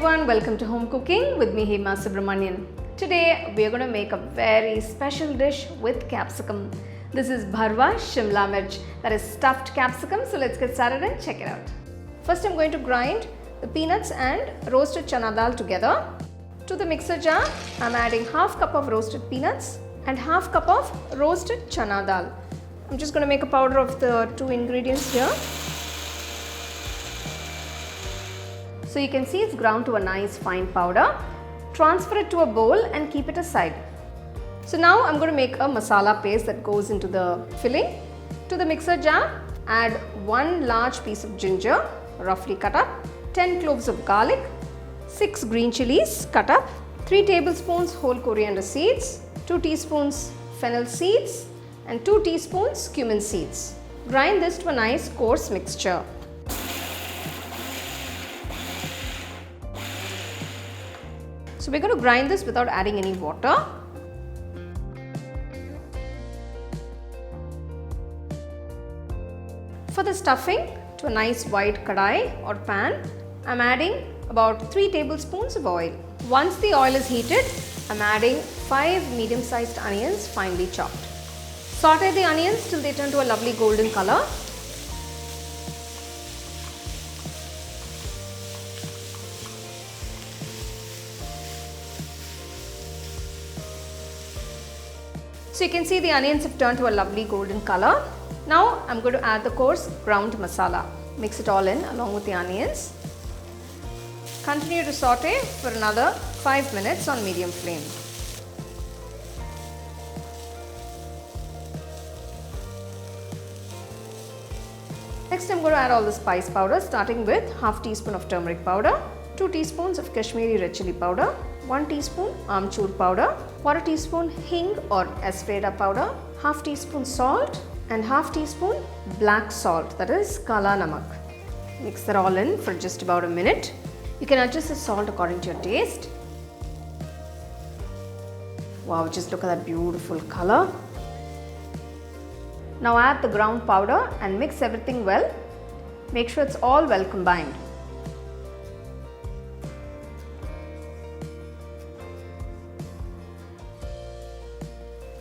everyone, welcome to Home Cooking with me Hema Subramanian. Today we are going to make a very special dish with capsicum. This is Bharwa Shimla Mirch, that is stuffed capsicum. So let's get started and check it out. First I'm going to grind the peanuts and roasted chana dal together. To the mixer jar I'm adding half cup of roasted peanuts and half cup of roasted chana dal. I'm just going to make a powder of the two ingredients here. So you can see it's ground to a nice fine powder. Transfer it to a bowl and keep it aside. So now I'm going to make a masala paste that goes into the filling. To the mixer jar, add 1 large piece of ginger, roughly cut up, 10 cloves of garlic, 6 green chilies cut up, 3 tablespoons whole coriander seeds, 2 teaspoons fennel seeds and 2 teaspoons cumin seeds. Grind this to a nice coarse mixture. So we're going to grind this without adding any water. For the stuffing, to a nice wide kadai or pan, I'm adding about 3 tablespoons of oil. Once the oil is heated, I'm adding 5 medium-sized onions finely chopped. Saute the onions till they turn to a lovely golden color. So you can see the onions have turned to a lovely golden color. Now I'm going to add the coarse ground masala. Mix it all in along with the onions. Continue to saute for another 5 minutes on medium flame. Next I'm going to add all the spice powder, starting with half teaspoon of turmeric powder, 2 teaspoons of Kashmiri Chilli powder, 1 teaspoon Amchur powder, 1 teaspoon hing or Asafoetida powder, half teaspoon salt and half teaspoon black salt, that is kala namak. Mix that all in for just about a minute. You can adjust the salt according to your taste. Wow, just look at that beautiful color. Now add the ground powder and mix everything well. Make sure it's all well combined.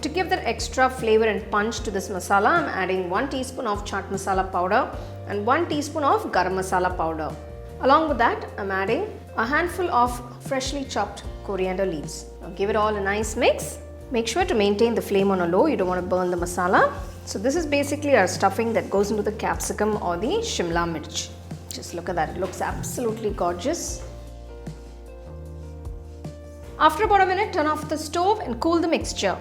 To give that extra flavor and punch to this masala, I am adding 1 teaspoon of Chaat Masala powder and 1 teaspoon of Garam Masala powder. Along with that, I am adding a handful of freshly chopped coriander leaves. Now give it all a nice mix. Make sure to maintain the flame on a low, you don't want to burn the masala. So this is basically our stuffing that goes into the capsicum or the Shimla Mirch. Just look at that, it looks absolutely gorgeous. After about a minute, turn off the stove and cool the mixture.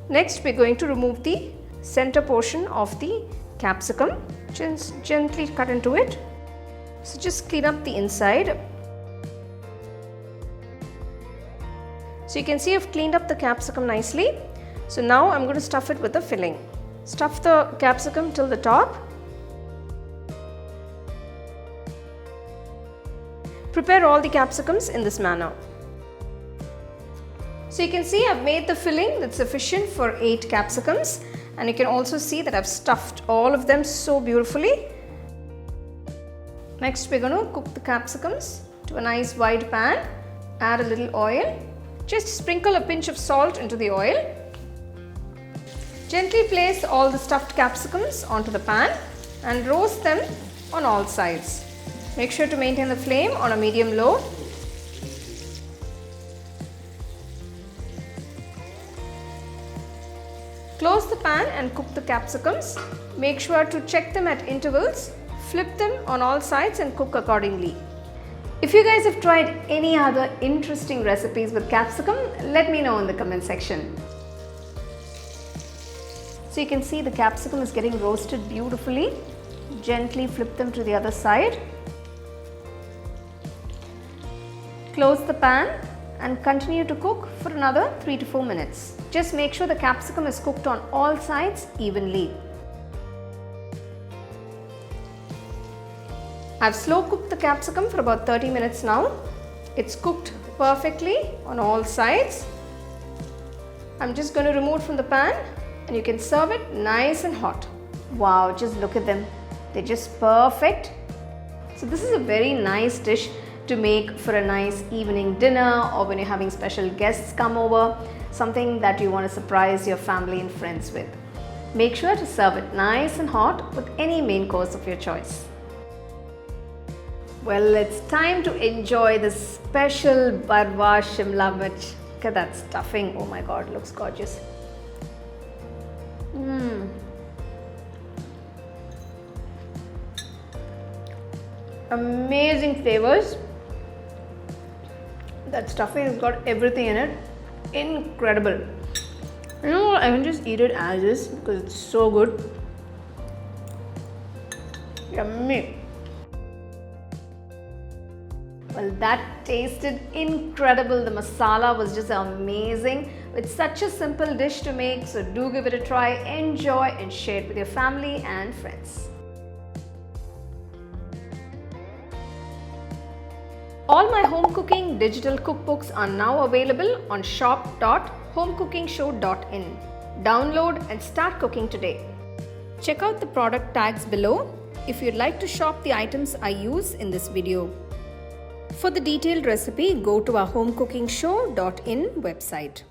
Next, we are going to remove the center portion of the capsicum. Just gently cut into it. So just clean up the inside. So you can see I've cleaned up the capsicum nicely. So now I'm going to stuff it with the filling. Stuff the capsicum till the top. Prepare all the capsicums in this manner. So you can see I've made the filling that's sufficient for 8 capsicums, and you can also see that I've stuffed all of them so beautifully. Next we're going to cook the capsicums to a nice wide pan. Add a little oil. Just sprinkle a pinch of salt into the oil. Gently place all the stuffed capsicums onto the pan and roast them on all sides. Make sure to maintain the flame on a medium-low. Close the pan and cook the capsicums. Make sure to check them at intervals. Flip them on all sides and cook accordingly. If you guys have tried any other interesting recipes with capsicum, let me know in the comment section. So you can see the capsicum is getting roasted beautifully. Gently flip them to the other side. Close the pan and continue to cook for another 3 to 4 minutes. Just make sure the capsicum is cooked on all sides evenly. I've slow cooked the capsicum for about 30 minutes now. It's cooked perfectly on all sides. I'm just going to remove it from the pan and you can serve it nice and hot. Wow, just look at them. They're just perfect. So this is a very nice dish to make for a nice evening dinner or when you're having special guests come over, something that you want to surprise your family and friends with. Make sure to serve it nice and hot with any main course of your choice. Well, it's time to enjoy this special Bharwa Shimla Mirch. Look at that stuffing. Oh my god, looks gorgeous. Amazing flavors. That stuffing has got everything in it. Incredible. You know what? I can just eat it as is because it's so good. Yummy. Well, that tasted incredible. The masala was just amazing. It's such a simple dish to make, so do give it a try, enjoy and share it with your family and friends. All my home cooking digital cookbooks are now available on shop.homecookingshow.in. Download and start cooking today. Check out the product tags below if you'd like to shop the items I use in this video. For the detailed recipe, go to our HomeCookingShow.in website.